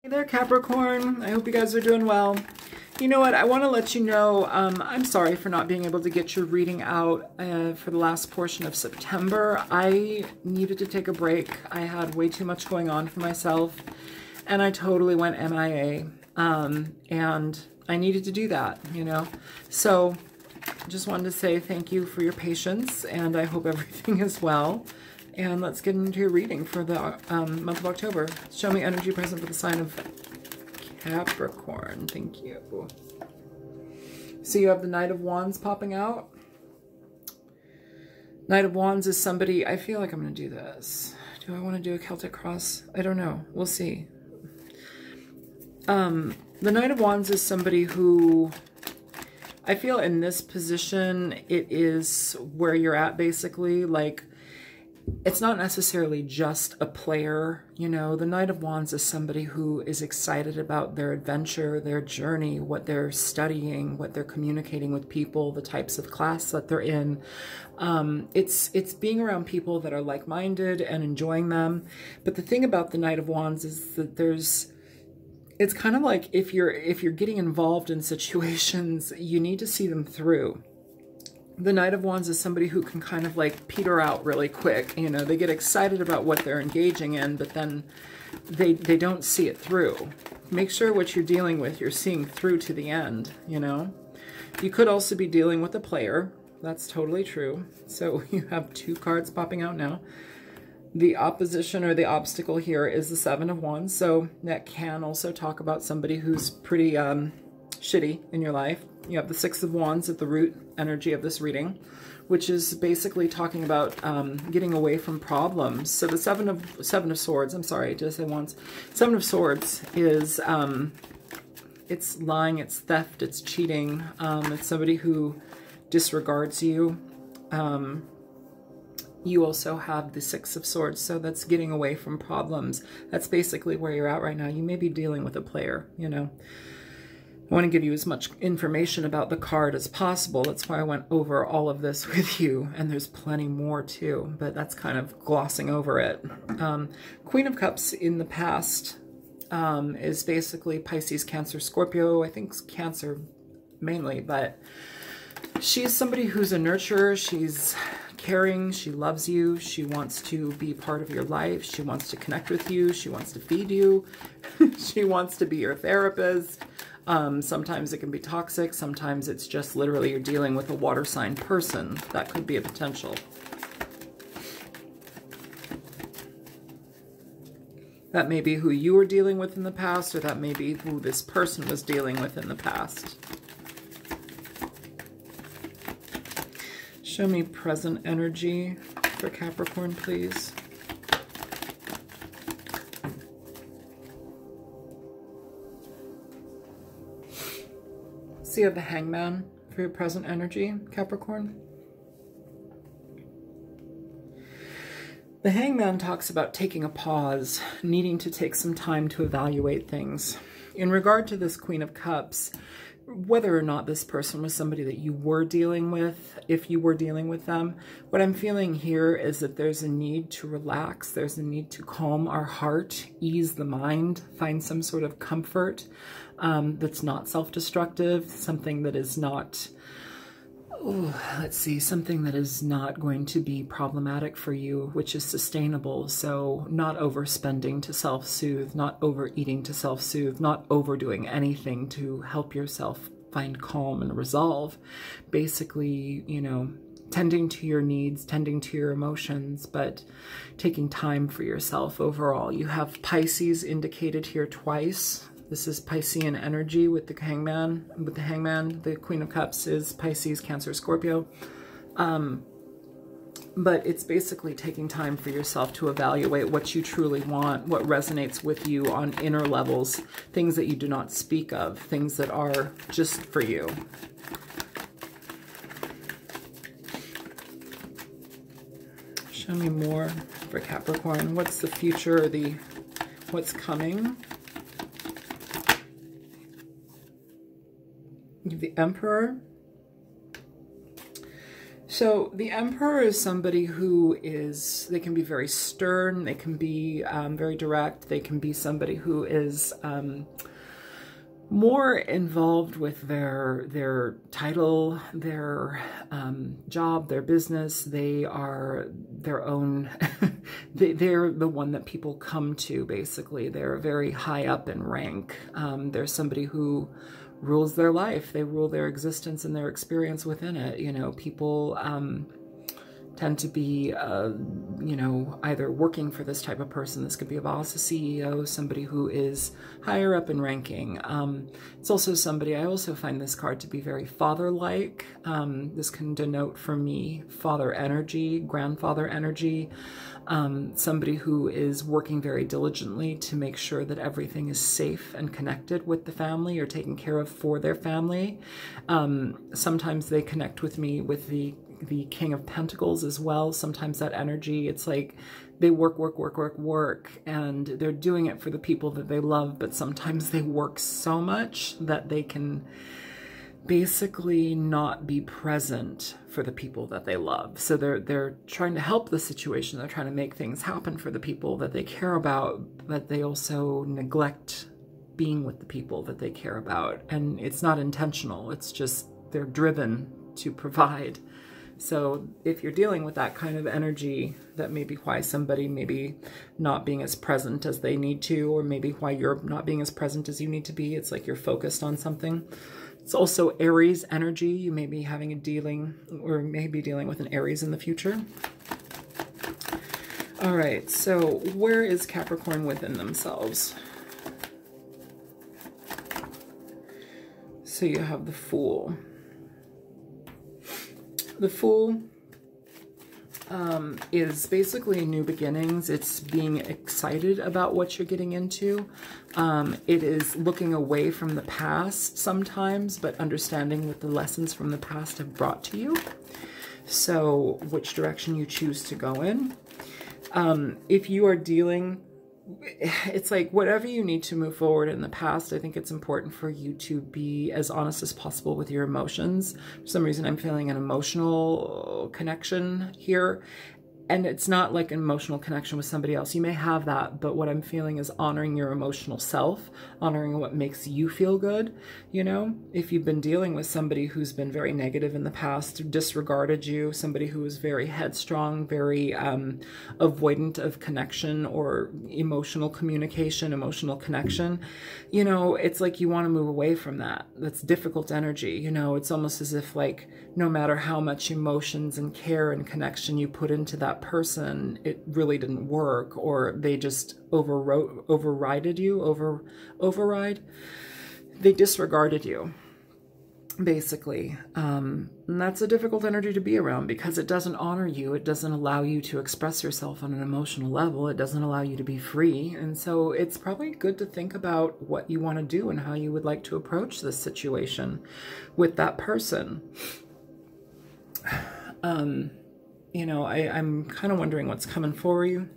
Hey there, Capricorn. I hope you guys are doing well. You know what? I want to let you know I'm sorry for not being able to get your reading out for the last portion of September. I needed to take a break. I had way too much going on for myself, and I totally went MIA. And I needed to do that, you know? So just wanted to say thank you for your patience, and I hope everything is well. And let's get into your reading for the month of October. Show me energy present for the sign of Capricorn. Thank you. So you have the Knight of Wands popping out. Knight of Wands is somebody, I feel like I'm going to do this. Do I want to do a Celtic cross? I don't know. We'll see. The Knight of Wands is somebody who, I feel in this position, it is where you're at basically. Like, it's not necessarily just a player, you know. The Knight of Wands is somebody who is excited about their adventure, their journey, what they're studying, what they're communicating with people, the types of class that they're in. It's being around people that are like-minded and enjoying them. But the thing about the Knight of Wands is that it's kind of like if you're getting involved in situations, you need to see them through. The Knight of Wands is somebody who can kind of like peter out really quick. You know, they get excited about what they're engaging in, but then they don't see it through. Make sure what you're dealing with, you're seeing through to the end, you know. You could also be dealing with a player. That's totally true. So you have two cards popping out now. The opposition or the obstacle here is the Seven of Wands. So that can also talk about somebody who's pretty shitty in your life. You have the Six of Wands at the root energy of this reading, which is basically talking about getting away from problems. So the Seven of Swords, I'm sorry, did I say Wands? Seven of Swords is, it's lying, it's theft, it's cheating. It's somebody who disregards you. You also have the Six of Swords, so that's getting away from problems. That's basically where you're at right now. You may be dealing with a player, you know. I want to give you as much information about the card as possible. That's why I went over all of this with you, and there's plenty more too, but that's kind of glossing over it. Queen of Cups in the past is basically Pisces, Cancer, Scorpio. I think Cancer mainly, but she's somebody who's a nurturer. She's caring. She loves you. She wants to be part of your life. She wants to connect with you. She wants to feed you. She wants to be your therapist. Sometimes it can be toxic. Sometimes it's just literally you're dealing with a water sign person. That could be a potential. That may be who you were dealing with in the past, or that may be who this person was dealing with in the past. Show me present energy for Capricorn, please. So you have the Hangman for your present energy, Capricorn. The Hangman talks about taking a pause, needing to take some time to evaluate things. In regard to this Queen of Cups, whether or not this person was somebody that you were dealing with, if you were dealing with them, what I'm feeling here is that there's a need to relax. There's a need to calm our heart, ease the mind, find some sort of comfort that's not self-destructive, something that is not, something that is not going to be problematic for you, which is sustainable. So not overspending to self-soothe, not overeating to self-soothe, not overdoing anything to help yourself find calm and resolve. Basically, you know, tending to your needs, tending to your emotions, but taking time for yourself overall. You have Pisces indicated here twice. This is Piscean energy with the Hangman. With the Hangman, the Queen of Cups is Pisces, Cancer, Scorpio. But it's basically taking time for yourself to evaluate what you truly want, what resonates with you on inner levels, things that you do not speak of, things that are just for you. Show me more for Capricorn. What's the future, what's coming? The Emperor. So the Emperor is somebody who is, they can be very stern, they can be very direct, they can be somebody who is more involved with their title, their job, their business. They are their own, they're the one that people come to, basically. They're very high up in rank. They're somebody who rules their life. They rule their existence and their experience within it. You know, people tend to be, you know, either working for this type of person. This could be a boss, a CEO, somebody who is higher up in ranking. It's also somebody, I also find this card to be very father-like. This can denote for me father energy, grandfather energy, somebody who is working very diligently to make sure that everything is safe and connected with the family or taken care of for their family. Sometimes they connect with me with the King of Pentacles as well. Sometimes that energy, it's like they work, and they're doing it for the people that they love, but sometimes they work so much that they can basically not be present for the people that they love. So they're trying to help the situation. They're trying to make things happen for the people that they care about, but they also neglect being with the people that they care about. And it's not intentional. It's just they're driven to provide. So if you're dealing with that kind of energy, that may be why somebody may be not being as present as they need to, or maybe why you're not being as present as you need to be. It's like you're focused on something. It's also Aries energy. You may be having a dealing, or maybe dealing with an Aries in the future. All right, so where is Capricorn within themselves? So you have the Fool. The Fool is basically new beginnings. It's being excited about what you're getting into. It is looking away from the past sometimes, but understanding what the lessons from the past have brought to you. So which direction you choose to go in. If you are dealing, it's like whatever you need to move forward in the past, I think it's important for you to be as honest as possible with your emotions. For some reason, I'm feeling an emotional connection here. And it's not like an emotional connection with somebody else. You may have that, but what I'm feeling is honoring your emotional self, honoring what makes you feel good. You know, if you've been dealing with somebody who's been very negative in the past, disregarded you, somebody who is very headstrong, very avoidant of connection or emotional communication, emotional connection, you know, it's like you want to move away from that. That's difficult energy. You know, it's almost as if like no matter how much emotions and care and connection you put into that person, it really didn't work, or they just override. They disregarded you, basically. And that's a difficult energy to be around because it doesn't honor you. It doesn't allow you to express yourself on an emotional level. It doesn't allow you to be free. And so it's probably good to think about what you want to do and how you would like to approach this situation with that person. You know, I'm kind of wondering what's coming forward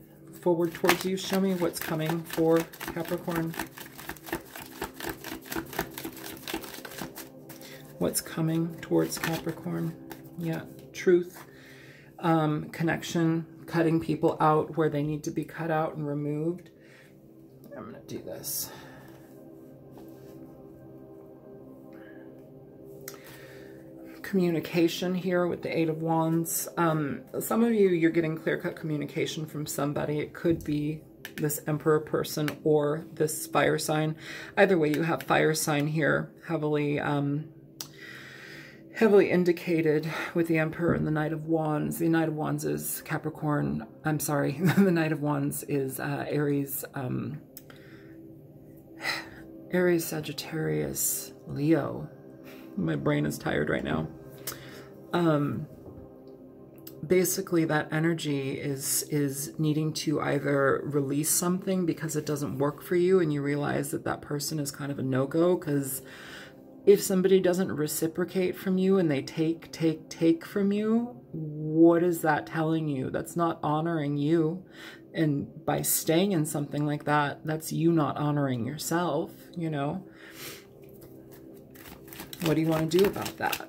towards you. Show me what's coming for Capricorn. What's coming towards Capricorn? Yeah, truth, connection, cutting people out where they need to be cut out and removed. I'm going to do this. Communication here with the Eight of Wands. Some of you, you're getting clear-cut communication from somebody. It could be this Emperor person or this fire sign. Either way, you have fire sign here heavily indicated with the Emperor and the Knight of Wands. The Knight of Wands is Capricorn. I'm sorry, the Knight of Wands is Aries, Aries, Sagittarius, Leo. My brain is tired right now. Basically that energy is needing to either release something because it doesn't work for you and you realize that that person is kind of a no-go, because if somebody doesn't reciprocate from you and they take from you, what is that telling you? That's not honoring you. And by staying in something like that, that's you not honoring yourself, you know? What do you want to do about that?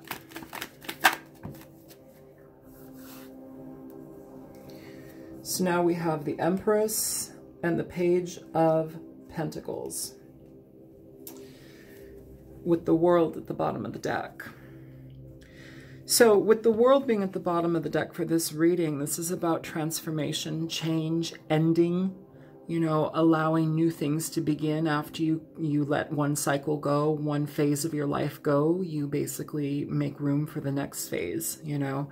So now we have the Empress and the Page of Pentacles, with the World at the bottom of the deck. So with the World being at the bottom of the deck for this reading, this is about transformation, change, ending, you know, allowing new things to begin after you let one cycle go, one phase of your life go. You basically make room for the next phase, you know.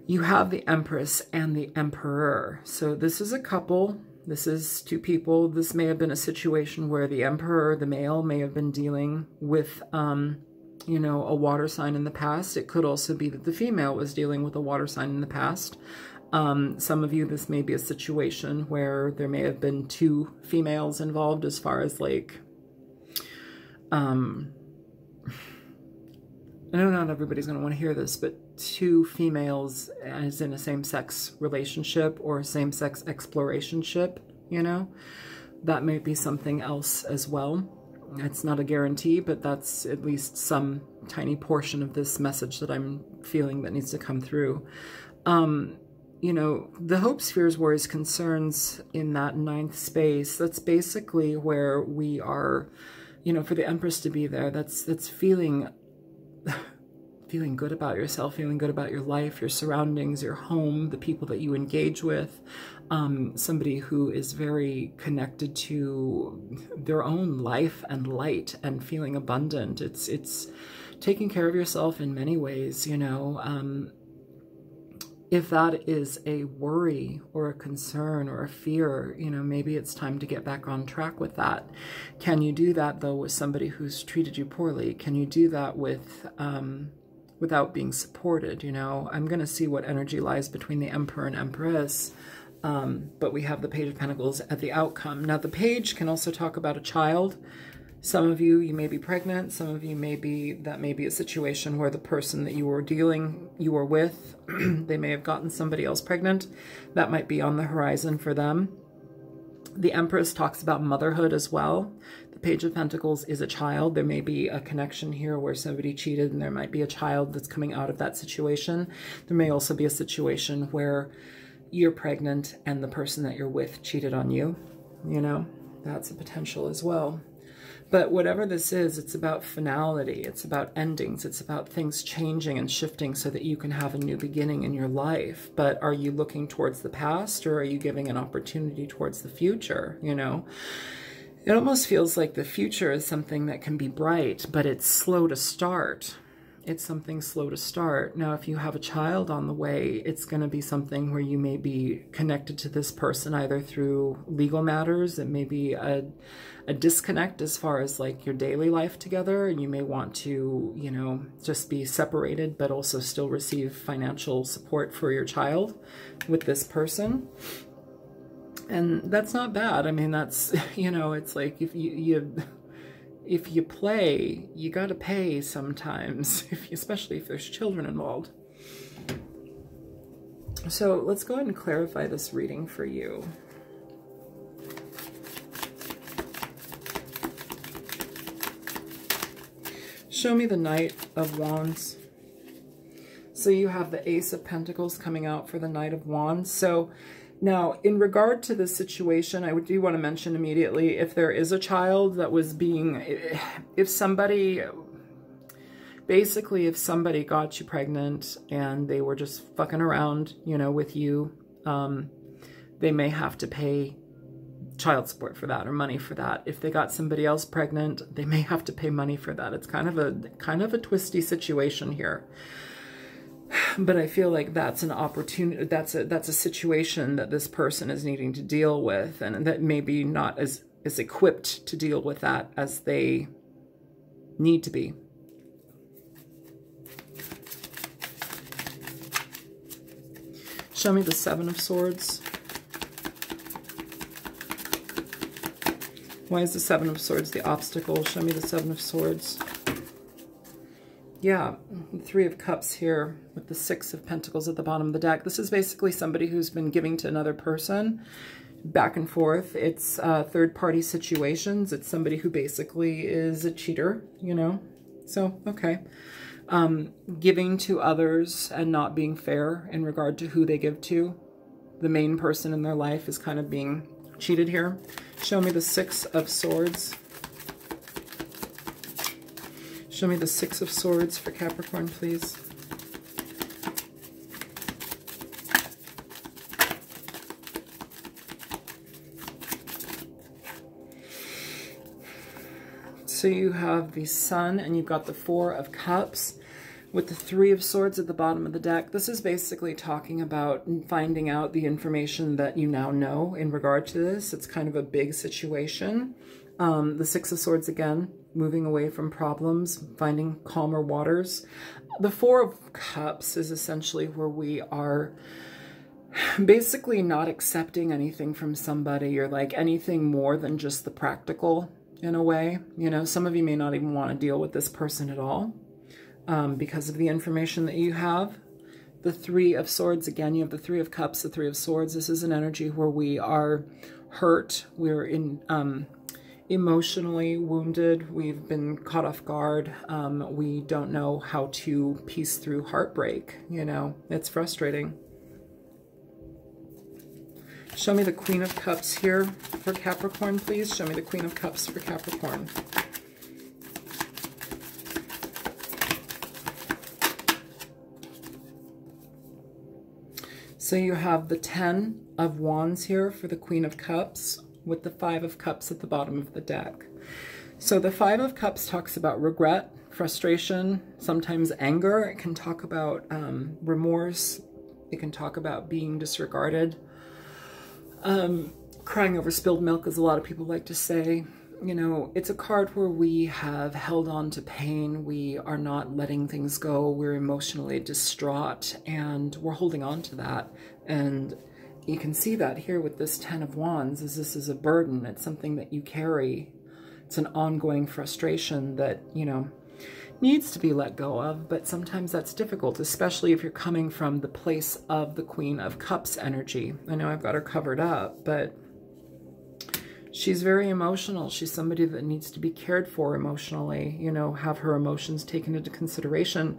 You have the Empress and the Emperor. So this is a couple. This is two people. This may have been a situation where the Emperor, the male, may have been dealing with, you know, a water sign in the past. It could also be that the female was dealing with a water sign in the past. Some of you, this may be a situation where there may have been two females involved, as far as like, I know not everybody's going to want to hear this, but two females as in a same-sex relationship or same-sex explorationship, you know, that may be something else as well. It's not a guarantee, but that's at least some tiny portion of this message that I'm feeling that needs to come through. You know, the hopes, fears, worries, concerns in that ninth space, that's basically where we are, you know, for the Empress to be there, that's feeling good about yourself, feeling good about your life, your surroundings, your home, the people that you engage with, somebody who is very connected to their own life and light and feeling abundant. It's taking care of yourself in many ways, you know. If that is a worry or a concern or a fear, you know, maybe it's time to get back on track with that. Can you do that, though, with somebody who's treated you poorly? Can you do that with, without being supported, you know? I'm going to see what energy lies between the Emperor and Empress, but we have the Page of Pentacles at the outcome. Now, the Page can also talk about a child. Some of you may be pregnant. Some of you that may be a situation where the person that you were with, they may have gotten somebody else pregnant. That might be on the horizon for them. The Empress talks about motherhood as well. The Page of Pentacles is a child. There may be a connection here where somebody cheated and there might be a child that's coming out of that situation. There may also be a situation where you're pregnant and the person that you're with cheated on you. You know, that's a potential as well. But whatever this is, it's about finality. It's about endings. It's about things changing and shifting so that you can have a new beginning in your life. But are you looking towards the past, or are you giving an opportunity towards the future? You know, it almost feels like the future is something that can be bright, but it's slow to start. It's something slow to start. Now, if you have a child on the way, it's going to be something where you may be connected to this person either through legal matters. It may be a disconnect as far as like your daily life together, and you may want to, you know, just be separated, but also still receive financial support for your child with this person. And that's not bad. I mean, that's, you know, it's like if you play, you got to pay sometimes, especially if there's children involved. So let's go ahead and clarify this reading for you. Show me the Knight of Wands. So you have the Ace of Pentacles coming out for the Knight of Wands. So now, in regard to this situation, I do want to mention immediately, if there is a child that was being, if somebody got you pregnant and they were just fucking around, you know, with you, they may have to pay child support for that or money for that. If they got somebody else pregnant, they may have to pay money for that. It's kind of a twisty situation here. But I feel like that's an opportunity, that's a situation that this person is needing to deal with, and that maybe not as equipped to deal with that as they need to be. Show me the Seven of Swords. Why is the Seven of Swords the obstacle? Show me the Seven of Swords. Yeah, Three of Cups here with the Six of Pentacles at the bottom of the deck. This is basically somebody who's been giving to another person back and forth. It's third-party situations. It's somebody who basically is a cheater, you know? So, okay. Giving to others and not being fair in regard to who they give to. the main person in their life is kind of being cheated here. Show me the Six of Swords. Show me the Six of Swords for Capricorn, please. So you have the Sun and you've got the Four of Cups with the Three of Swords at the bottom of the deck. This is basically talking about finding out the information that you now know in regard to this. It's kind of a big situation. The Six of Swords again, moving away from problems, finding calmer waters. The Four of Cups is essentially where we are basically not accepting anything from somebody, or like anything more than just the practical in a way. You know, some of you may not even want to deal with this person at all because of the information that you have. The Three of Swords, again, you have the Three of Cups, the Three of Swords. This is an energy where we are hurt, we're in emotionally wounded, we've been caught off guard, we don't know how to piece through heartbreak, you know, it's frustrating. Show me the Queen of Cups here for Capricorn, please. Show me the Queen of Cups for Capricorn. So you have the Ten of Wands here for the Queen of Cups with the Five of Cups at the bottom of the deck. So the Five of Cups talks about regret, frustration, sometimes anger. It can talk about remorse. It can talk about being disregarded. Crying over spilled milk, as a lot of people like to say. You know, it's a card where we have held on to pain. We are not letting things go. We're emotionally distraught and we're holding on to that. And you can see that here with this Ten of Wands, is this is a burden. It's something that you carry. It's an ongoing frustration that, you know, needs to be let go of, but sometimes that's difficult, especially if you're coming from the place of the Queen of Cups energy. I know I've got her covered up, but she's very emotional. She's somebody that needs to be cared for emotionally, you know, have her emotions taken into consideration.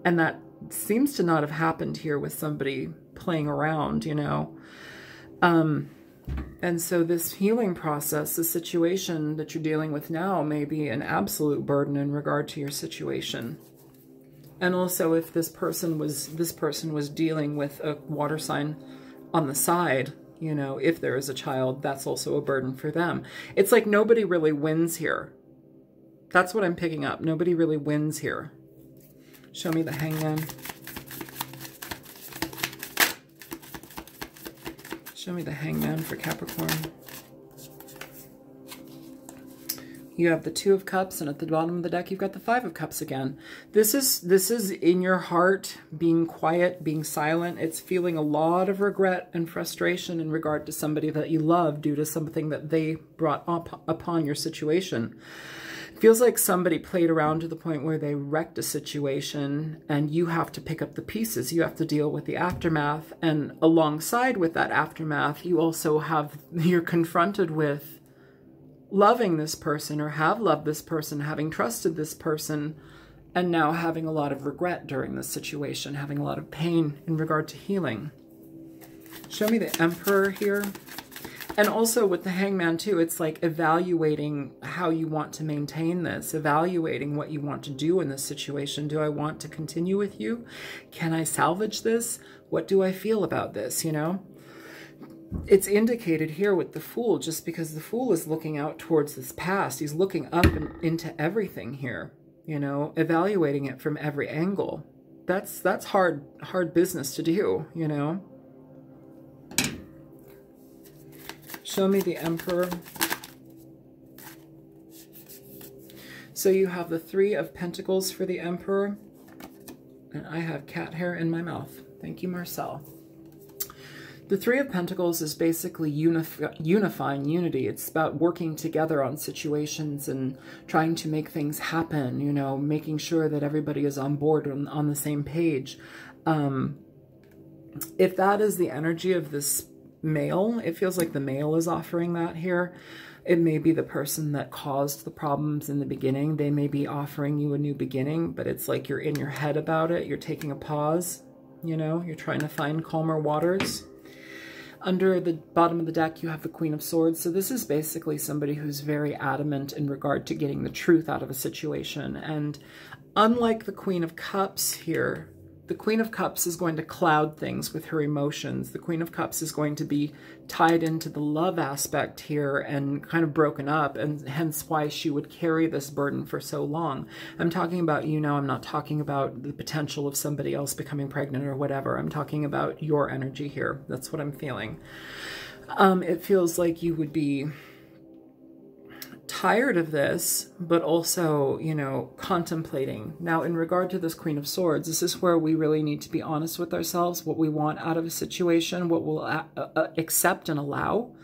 And that seems to not have happened here with somebody playing around, you know. And so this healing process, the situation that you're dealing with now, may be an absolute burden in regard to your situation. And also, if this person was dealing with a water sign on the side, you know, if there is a child, that's also a burden for them. It's like nobody really wins here. That's what I'm picking up. Nobody really wins here. Show me the Hangman. Show me the Hangman for Capricorn. You have the Two of Cups, and at the bottom of the deck, you've got the Five of Cups again. This is in your heart, being quiet, being silent. It's feeling a lot of regret and frustration in regard to somebody that you love due to something that they brought up upon your situation. It feels like somebody played around to the point where they wrecked a situation and you have to pick up the pieces. You have to deal with the aftermath, and alongside with that aftermath, you also you're confronted with loving this person, or have loved this person, having trusted this person, and now having a lot of regret during this situation, having a lot of pain in regard to healing. Show me the Emperor here. And also with the Hangman too, it's like evaluating how you want to maintain this, evaluating what you want to do in this situation. Do I want to continue with you? Can I salvage this? What do I feel about this, you know? It's indicated here with the Fool, just because the Fool is looking out towards this past. He's looking up and into everything here, you know, evaluating it from every angle. That's hard business to do, you know. Show me the Emperor. So you have the Three of Pentacles for the Emperor. And I have cat hair in my mouth. Thank you, Marcel. The Three of Pentacles is basically unifying, unity. It's about working together on situations and trying to make things happen, you know, making sure that everybody is on board, on the same page. If that is the energy of this male, it feels like the male is offering that here. It may be the person that caused the problems in the beginning. They may be offering you a new beginning, but it's like you're in your head about it. You're taking a pause, you know, you're trying to find calmer waters. Under the bottom of the deck, you have the Queen of Swords. So this is basically somebody who's very adamant in regard to getting the truth out of a situation. And unlike the Queen of Cups here, the Queen of Cups is going to cloud things with her emotions. The Queen of Cups is going to be tied into the love aspect here and kind of broken up, and hence why she would carry this burden for so long. I'm talking about, you know, I'm not talking about the potential of somebody else becoming pregnant or whatever. I'm talking about your energy here. That's what I'm feeling. It feels like you would be tired of this, but also, you know, contemplating. Now, in regard to this Queen of Swords, this is where we really need to be honest with ourselves, what we want out of a situation, what we'll accept and allow.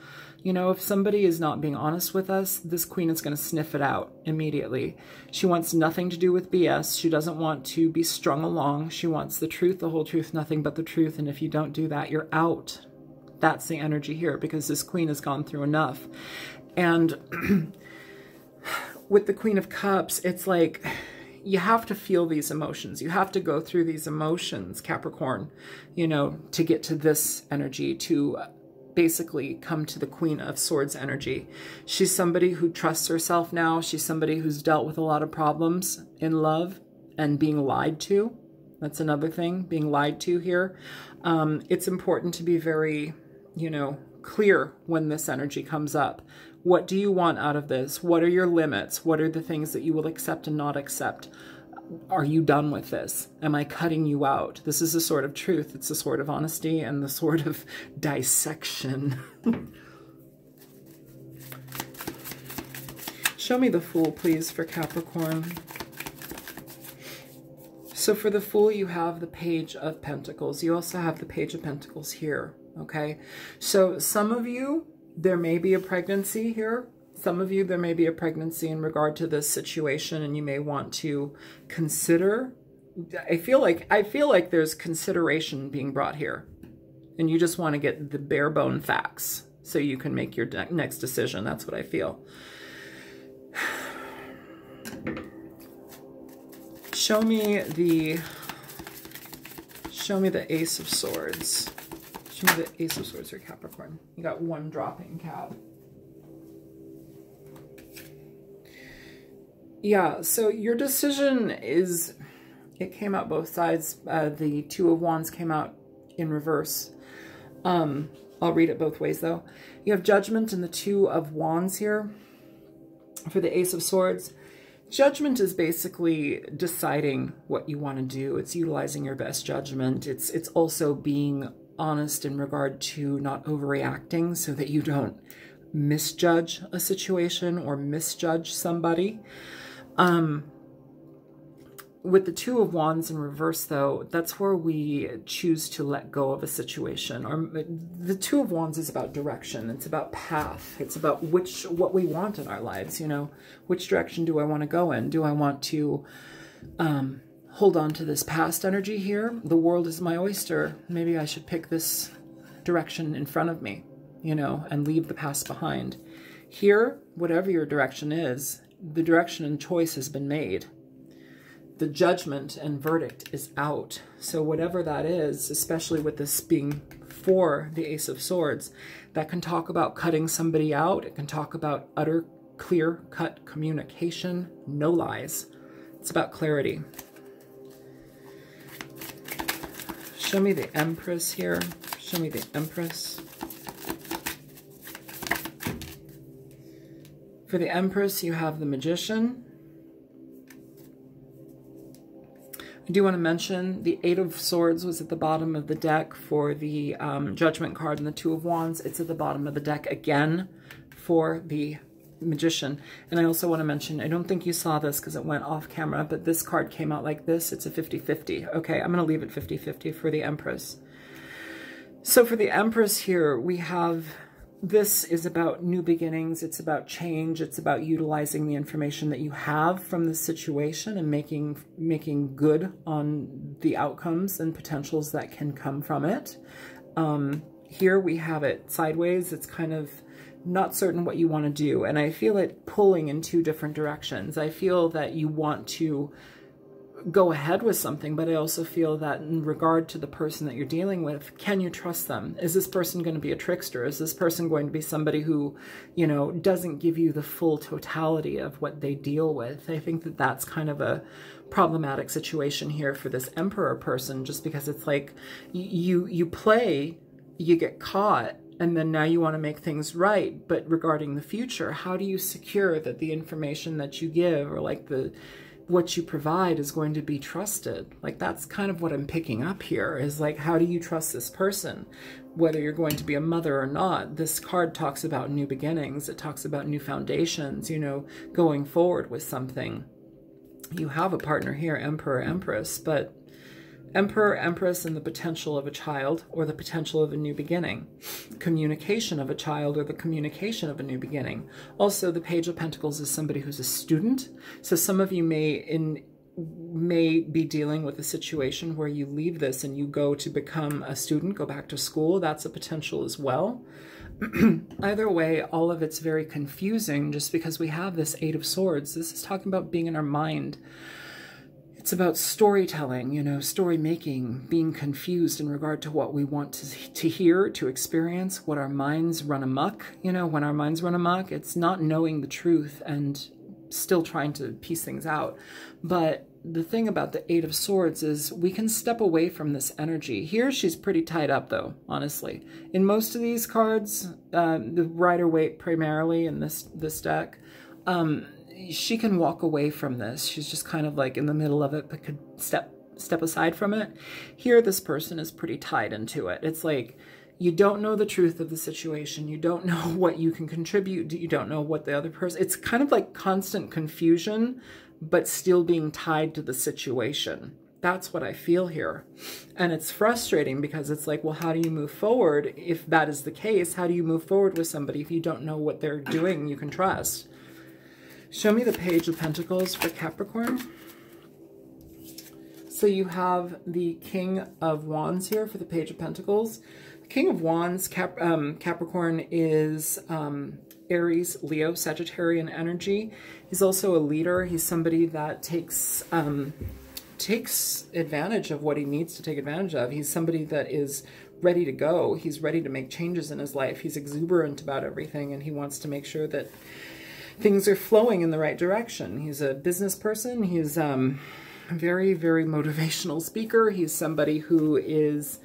You know, if somebody is not being honest with us, this Queen is going to sniff it out immediately. She wants nothing to do with BS. She doesn't want to be strung along. She wants the truth, the whole truth, nothing but the truth. And if you don't do that, you're out. That's the energy here, because this Queen has gone through enough. And with the Queen of Cups, it's like you have to feel these emotions. You have to go through these emotions, Capricorn, you know, to get to this energy, to basically come to the Queen of Swords energy. She's somebody who trusts herself now. She's somebody who's dealt with a lot of problems in love and being lied to. That's another thing, being lied to here. It's important to be very, you know, clear when this energy comes up. What do you want out of this? What are your limits? What are the things that you will accept and not accept? Are you done with this? Am I cutting you out? This is a sword of truth. It's a sword of honesty and the sword of dissection. Show me the Fool, please, for Capricorn. So for the Fool, you have the Page of Pentacles. You also have the Page of Pentacles here, okay? So some of you, there may be a pregnancy here. Some of you, there may be a pregnancy in regard to this situation, and you may want to consider. I feel like there's consideration being brought here, and you just want to get the bare bone facts so you can make your next decision. That's what I feel. Show me the Ace of Swords. Show me the Ace of Swords for Capricorn. You got one dropping, Cap. Yeah, so your decision is, it came out both sides. The Two of Wands came out in reverse. I'll read it both ways, though. You have Judgment and the Two of Wands here for the Ace of Swords. Judgment is basically deciding what you want to do. It's utilizing your best judgment. It's also being honest in regard to not overreacting so that you don't misjudge a situation or misjudge somebody. With the Two of Wands in reverse, though, that's where we choose to let go of a situation. Or the Two of Wands is about direction. It's about path. It's about what we want in our lives, you know. Which direction do I want to go in? Do I want to hold on to this past energy here? The world is my oyster. Maybe I should pick this direction in front of me, you know, and leave the past behind. Here, whatever your direction is, the direction and choice has been made. The judgment and verdict is out. So whatever that is, especially with this being for the Ace of Swords, that can talk about cutting somebody out. It can talk about utter, clear-cut communication, no lies. It's about clarity. Show me the Empress here. Show me the Empress. For the Empress, you have the Magician. I do want to mention the Eight of Swords was at the bottom of the deck for the Judgment card, and the Two of Wands, it's at the bottom of the deck again for the Magician. And I also want to mention, I don't think you saw this because it went off camera, but this card came out like this. It's a 50-50. Okay, I'm going to leave it 50-50 for the Empress. So for the Empress here, we have, this is about new beginnings. It's about change. It's about utilizing the information that you have from the situation and making good on the outcomes and potentials that can come from it. Here we have it sideways. It's kind of not certain what you want to do. And I feel it pulling in two different directions. I feel that you want to go ahead with something, but I also feel that in regard to the person that you're dealing with, can you trust them? Is this person going to be a trickster? Is this person going to be somebody who, you know, doesn't give you the full totality of what they deal with? I think that that's kind of a problematic situation here for this Emperor person, just because it's like you play, you get caught, and then now you want to make things right. But regarding the future, how do you secure that the information that you give, or like what you provide, is going to be trusted? Like, that's kind of what I'm picking up here, is like, how do you trust this person, whether you're going to be a mother or not? This card talks about new beginnings. It talks about new foundations, you know, going forward with something. You have a partner here, Emperor, Empress, but Emperor, Empress, and the potential of a child, or the potential of a new beginning. Communication of a child, or the communication of a new beginning. Also, the Page of Pentacles is somebody who's a student. So some of you may be dealing with a situation where you leave this and you go to become a student, go back to school. That's a potential as well. Either way, all of it's very confusing, just because we have this Eight of Swords. This is talking about being in our mind. It's about storytelling, you know, story making, being confused in regard to what we want to hear, to experience, what our minds run amok. You know, when our minds run amok, it's not knowing the truth and still trying to piece things out. But the thing about the Eight of Swords is we can step away from this energy. Here, she's pretty tied up, though, honestly. In most of these cards, the Rider-Waite primarily in this deck, she can walk away from this. She's just kind of like in the middle of it, but could step aside from it. Here, this person is pretty tied into it. It's like, you don't know the truth of the situation. You don't know what you can contribute. You don't know what the other person... It's kind of like constant confusion, but still being tied to the situation. That's what I feel here. And it's frustrating, because it's like, well, how do you move forward if that is the case? How do you move forward with somebody if you don't know what they're doing you can trust? Show me the Page of Pentacles for Capricorn. So you have the King of Wands here for the Page of Pentacles. The King of Wands, Capricorn, is Aries, Leo, Sagittarian energy. He's also a leader. He's somebody that takes advantage of what he needs to take advantage of. He's somebody that is ready to go. He's ready to make changes in his life. He's exuberant about everything, and he wants to make sure that things are flowing in the right direction. He's a business person. He's a very, very motivational speaker. He's somebody who is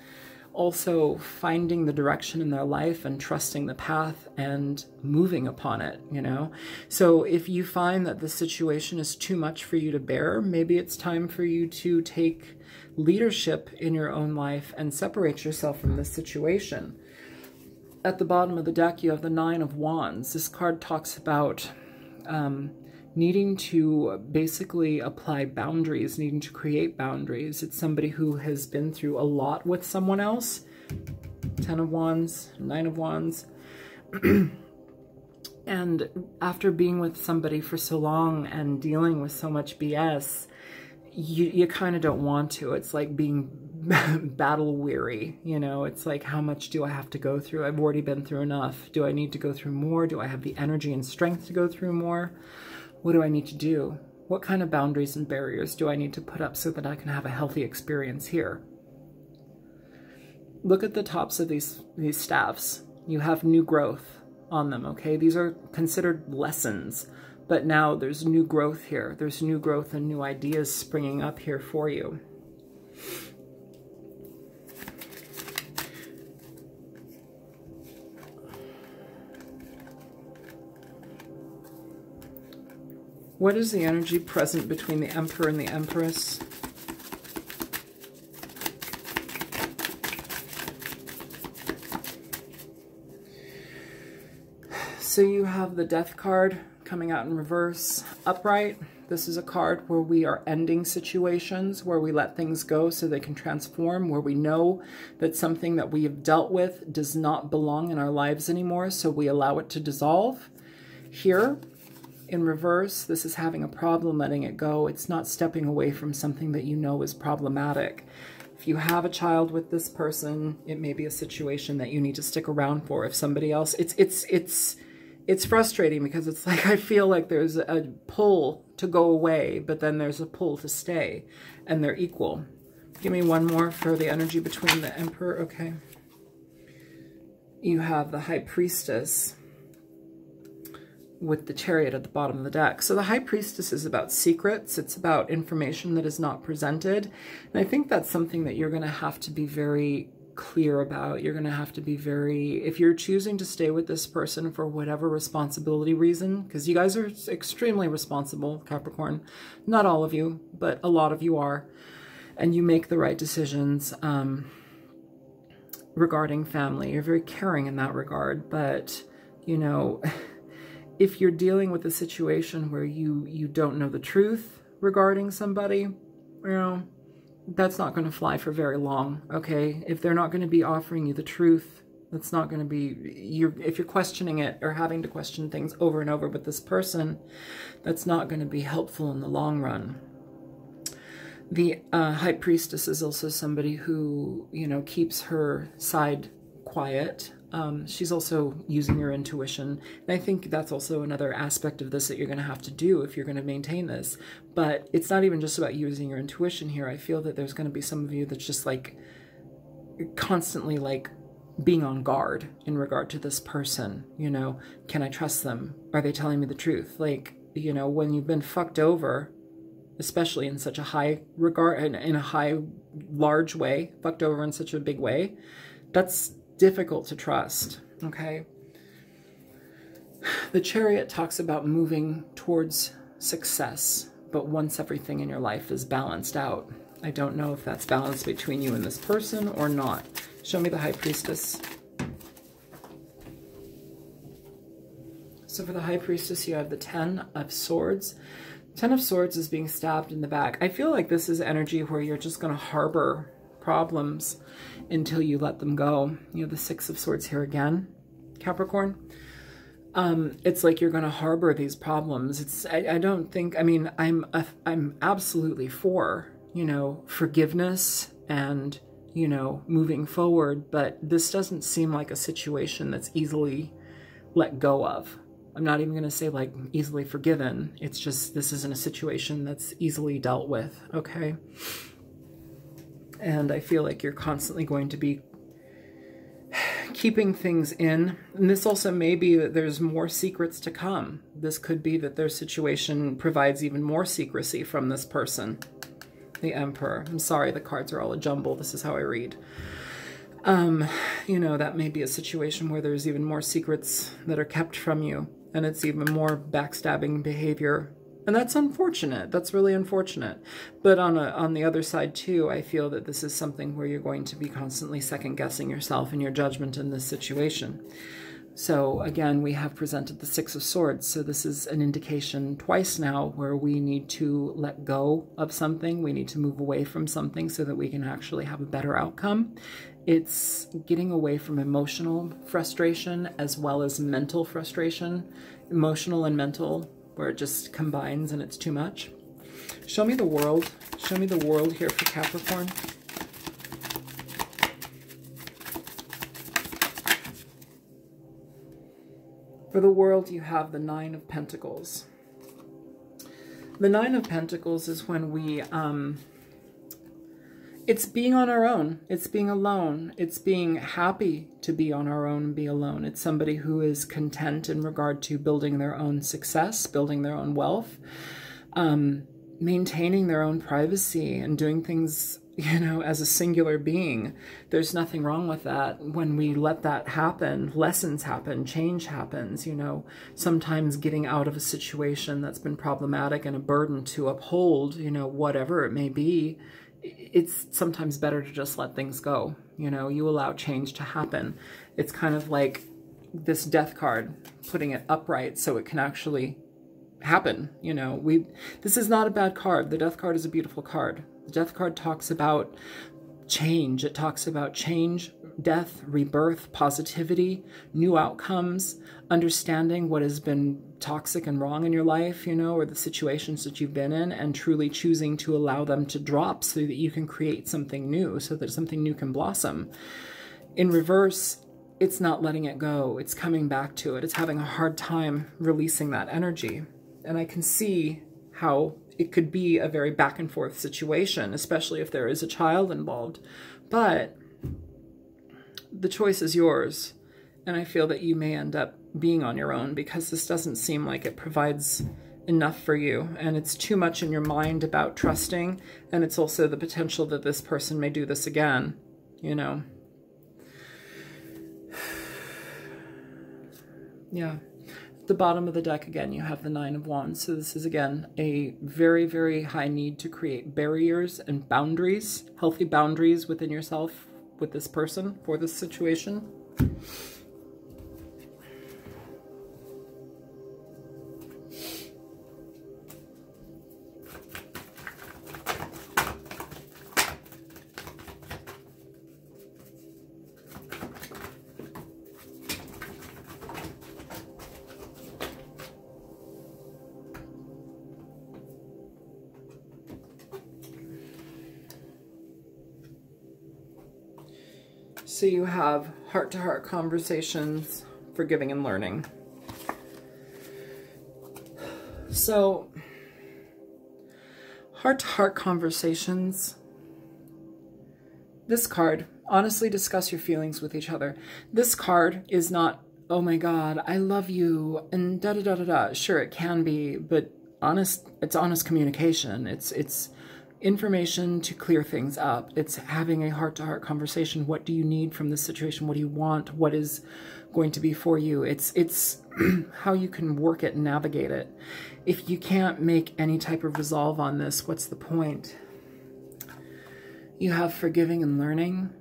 also finding the direction in their life and trusting the path and moving upon it, you know? So if you find that the situation is too much for you to bear, maybe it's time for you to take leadership in your own life and separate yourself from this situation. At the bottom of the deck, you have the Nine of Wands. This card talks about needing to basically apply boundaries, needing to create boundaries. It's somebody who has been through a lot with someone else. Ten of Wands, Nine of Wands. And after being with somebody for so long and dealing with so much BS, you kind of don't want to. It's like being battle weary, you know? It's like, how much do I have to go through? I've already been through enough. Do I need to go through more? Do I have the energy and strength to go through more? What do I need to do? What kind of boundaries and barriers do I need to put up so that I can have a healthy experience here? Look at the tops of these staffs. You have new growth on them, okay? These are considered lessons, but now there's new growth here. There's new growth and new ideas springing up here for you. What is the energy present between the Emperor and the Empress? So you have the Death card coming out in reverse, upright. This is a card where we are ending situations, where we let things go so they can transform, where we know that something that we have dealt with does not belong in our lives anymore, so we allow it to dissolve. Here, in reverse, this is having a problem letting it go. It's not stepping away from something that you know is problematic. If you have a child with this person, it may be a situation that you need to stick around for. If somebody else, it's frustrating because it's like I feel like there's a pull to go away, but then there's a pull to stay, and they're equal. Give me one more for the energy between the Emperor. Okay. You have the High Priestess with the Chariot at the bottom of the deck. So the High Priestess is about secrets. It's about information that is not presented. And I think that's something that you're going to have to be very clear about. You're going to have to be very, if you're choosing to stay with this person for whatever responsibility reason, because you guys are extremely responsible, Capricorn. Not all of you, but a lot of you are. And you make the right decisions regarding family. You're very caring in that regard. But, you know, if you're dealing with a situation where you don't know the truth regarding somebody, you know, that's not going to fly for very long, okay? If they're not going to be offering you the truth, that's not going to be, if you're questioning it or having to question things over and over with this person, that's not going to be helpful in the long run. The High Priestess is also somebody who, you know, keeps her side quiet. She's also using your intuition. And I think that's also another aspect of this that you're going to have to do if you're going to maintain this. But it's not even just about using your intuition here. I feel that there's going to be some of you that's just like constantly like being on guard in regard to this person. You know, can I trust them? Are they telling me the truth? Like, you know, when you've been fucked over, especially in such a high regard, in a high, large way, fucked over in such a big way, that's difficult to trust, okay? The Chariot talks about moving towards success, but once everything in your life is balanced out. I don't know if that's balanced between you and this person or not. Show me the High Priestess. So for the High Priestess, you have the Ten of Swords. Ten of Swords is being stabbed in the back. I feel like this is energy where you're just going to harbor problems until you let them go. You have the Six of Swords here again, Capricorn. It's like you're going to harbor these problems. I don't think, I mean, I'm absolutely for, you know, forgiveness and, you know, moving forward, but this doesn't seem like a situation that's easily let go of. I'm not even going to say like easily forgiven. It's just, this isn't a situation that's easily dealt with, okay? And I feel like you're constantly going to be keeping things in. And this also may be that there's more secrets to come. This could be that their situation provides even more secrecy from this person. The Emperor. I'm sorry, the cards are all a jumble. This is how I read. You know, that may be a situation where there's even more secrets that are kept from you. And it's even more backstabbing behavior. And that's unfortunate. That's really unfortunate. But on the other side too, I feel that this is something where you're going to be constantly second-guessing yourself and your judgment in this situation. So again, we have presented the Six of Swords. So this is an indication twice now where we need to let go of something. We need to move away from something so that we can actually have a better outcome. It's getting away from emotional frustration as well as mental frustration. Emotional and mental, where it just combines and it's too much. Show me the world. Show me the world here for Capricorn. For the world, you have the Nine of Pentacles. The Nine of Pentacles is when we, it's being on our own. It's being alone. It's being happy to be on our own and be alone. It's somebody who is content in regard to building their own success, building their own wealth, maintaining their own privacy and doing things, you know, as a singular being. There's nothing wrong with that. When we let that happen, lessons happen, change happens, you know, sometimes getting out of a situation that's been problematic and a burden to uphold, you know, whatever it may be. It's sometimes better to just let things go. You know, you allow change to happen. It's kind of like this Death card, putting it upright so it can actually happen. You know, this is not a bad card. The Death card is a beautiful card. The Death card talks about change. It talks about change, death, rebirth, positivity, new outcomes, understanding what has been toxic and wrong in your life, you know, or the situations that you've been in, and truly choosing to allow them to drop so that you can create something new, so that something new can blossom. In reverse, it's not letting it go. It's coming back to it. It's having a hard time releasing that energy. And I can see how it could be a very back and forth situation, especially if there is a child involved. But the choice is yours. And I feel that you may end up being on your own because this doesn't seem like it provides enough for you. And it's too much in your mind about trusting. And it's also the potential that this person may do this again, you know. Yeah. At the bottom of the deck, again, you have the Nine of Wands. So this is, again, a very, very high need to create barriers and boundaries, healthy boundaries within yourself with this person for this situation. So you have heart-to-heart conversations, forgiving and learning. So heart-to-heart conversations. This card, honestly discuss your feelings with each other. This card is not, oh my God, I love you, and da-da-da-da-da. Sure, it can be, but it's honest communication. It's information to clear things up. It's having a heart-to-heart conversation. What do you need from this situation? What do you want? What is going to be for you? It's how you can work it and navigate it. If you can't make any type of resolve on this, what's the point? You have forgiving and learning.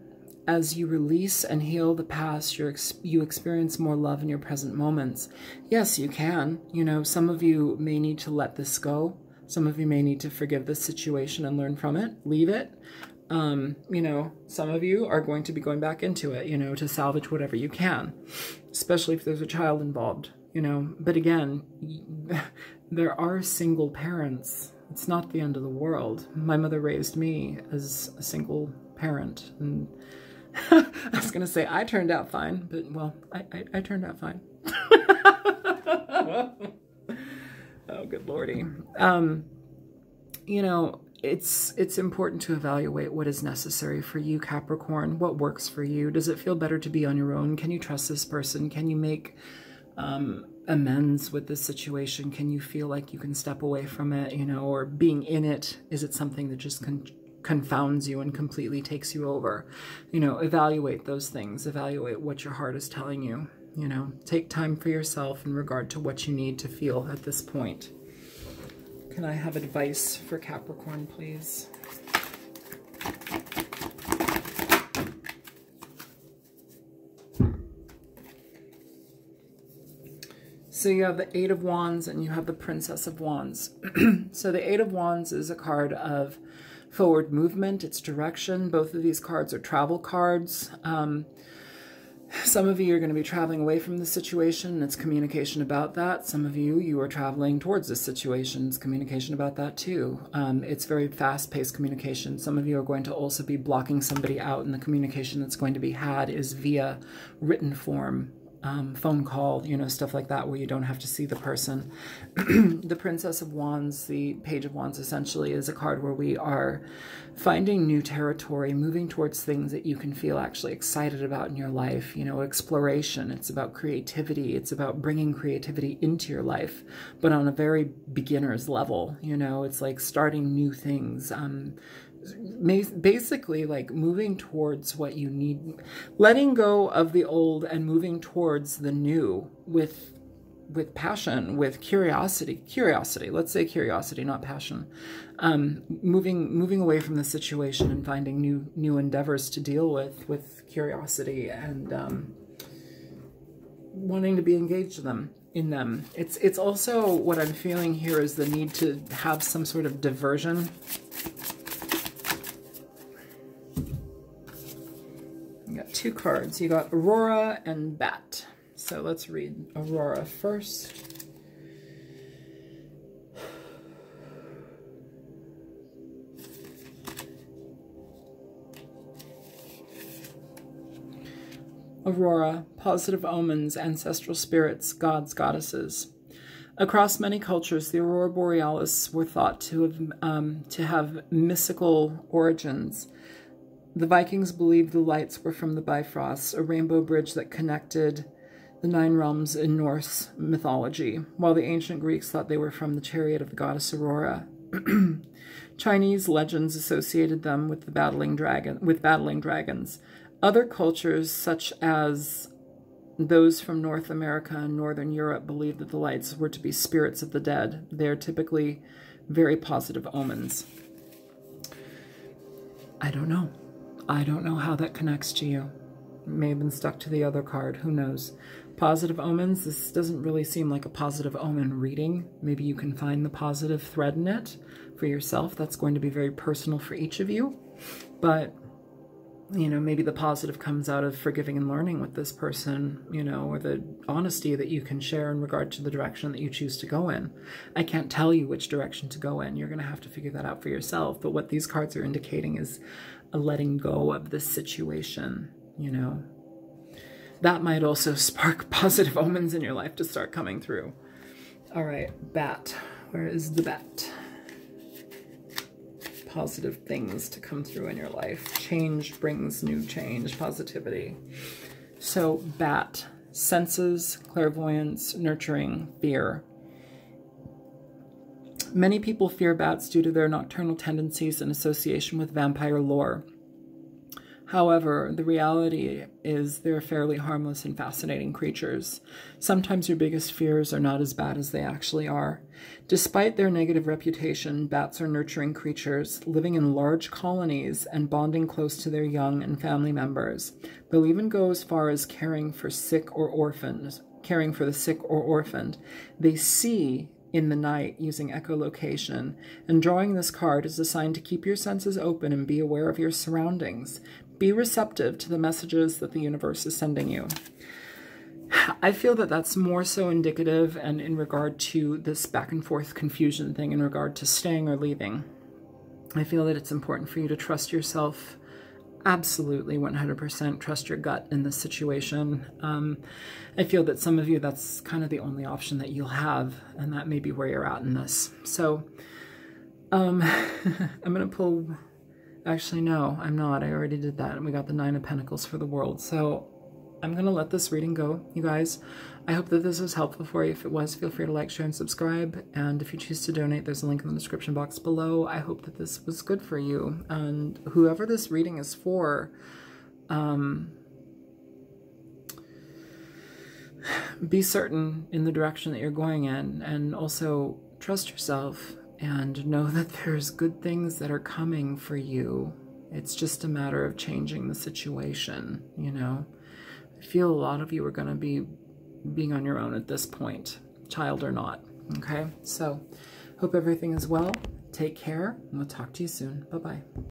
As you release and heal the past, you experience more love in your present moments. Yes, you can. You know, some of you may need to let this go. Some of you may need to forgive this situation and learn from it, leave it. You know, some of you are going to be going back into it, you know, to salvage whatever you can, especially if there's a child involved, you know. But again, there are single parents. It's not the end of the world. My mother raised me as a single parent. And I was going to say I turned out fine, but, well, I turned out fine. Oh, good Lordy. You know, it's important to evaluate what is necessary for you, Capricorn. What works for you? Does it feel better to be on your own? Can you trust this person? Can you make amends with this situation? Can you feel like you can step away from it, you know, or being in it? Is it something that just confounds you and completely takes you over? You know, evaluate those things. Evaluate what your heart is telling you. You know, take time for yourself in regard to what you need to feel at this point. Can I have advice for Capricorn, please? So you have the Eight of Wands and you have the Princess of Wands. So the Eight of Wands is a card of forward movement, it's direction. Both of these cards are travel cards. Some of you are going to be traveling away from the situation. It's communication about that. Some of you are traveling towards this situation. It's communication about that too. It's very fast-paced communication. Some of you are going to also be blocking somebody out, and the communication that's going to be had is via written form, phone call, you know, stuff like that, where you don't have to see the person. The Princess of Wands, the Page of Wands, essentially is a card where we are finding new territory, moving towards things that you can feel actually excited about in your life. You know, exploration. It's about creativity. It's about bringing creativity into your life, but on a very beginner's level. You know, it's like starting new things. Basically like moving towards what you need, letting go of the old and moving towards the new with passion, with curiosity, let's say curiosity, not passion. Moving away from the situation and finding new endeavors to deal with curiosity and wanting to be engaged in them. It's also, what I'm feeling here is the need to have some sort of diversion. You got two cards. You got Aurora and Bat. So let's read Aurora first. aurora, positive omens, ancestral spirits, gods, goddesses. Across many cultures, the aurora borealis were thought to have mystical origins. The Vikings believed the lights were from the Bifrost, a rainbow bridge that connected the 9 realms in Norse mythology, while the ancient Greeks thought they were from the chariot of the goddess Aurora. Chinese legends associated them with battling dragons. Other cultures, such as those from North America and Northern Europe, believed that the lights were to be spirits of the dead. They are typically very positive omens. I don't know. I don't know how that connects to you. It may have been stuck to the other card. Who knows? Positive omens. This doesn't really seem like a positive omen reading. Maybe you can find the positive thread in it for yourself. That's going to be very personal for each of you. But, you know, maybe the positive comes out of forgiving and learning with this person, you know, or the honesty that you can share in regard to the direction that you choose to go in. I can't tell you which direction to go in. You're going to have to figure that out for yourself. But what these cards are indicating is a letting go of this situation, you know. That might also spark positive omens in your life to start coming through. All right, bat. Where is the bat? Positive things to come through in your life. Change brings new change, positivity. So, bat. Senses, clairvoyance, nurturing, fear. Many people fear bats due to their nocturnal tendencies and association with vampire lore. However, the reality is they're fairly harmless and fascinating creatures. Sometimes your biggest fears are not as bad as they actually are. Despite their negative reputation, bats are nurturing creatures, living in large colonies and bonding close to their young and family members. They'll even go as far as caring for the sick or orphaned. They see in the night using echolocation, and drawing this card is a sign to keep your senses open and be aware of your surroundings. Be receptive to the messages that the universe is sending you. I feel that that's more so indicative and in regard to this back and forth confusion thing in regard to staying or leaving. I feel that it's important for you to trust yourself. Absolutely, 100% trust your gut in this situation. I feel that some of you, that's kind of the only option that you'll have, and that may be where you're at in this. So, I'm going to pull... Actually, no, I'm not. I already did that, and we got the 9 of Pentacles for the World. So I'm going to let this reading go, you guys. I hope that this was helpful for you. If it was, feel free to like, share, and subscribe. And if you choose to donate, there's a link in the description box below. I hope that this was good for you. And whoever this reading is for, be certain in the direction that you're going in, and also trust yourself. And know that there's good things that are coming for you. It's just a matter of changing the situation, you know. I feel a lot of you are going to be being on your own at this point, child or not, okay? So, hope everything is well. Take care, and we'll talk to you soon. Bye-bye.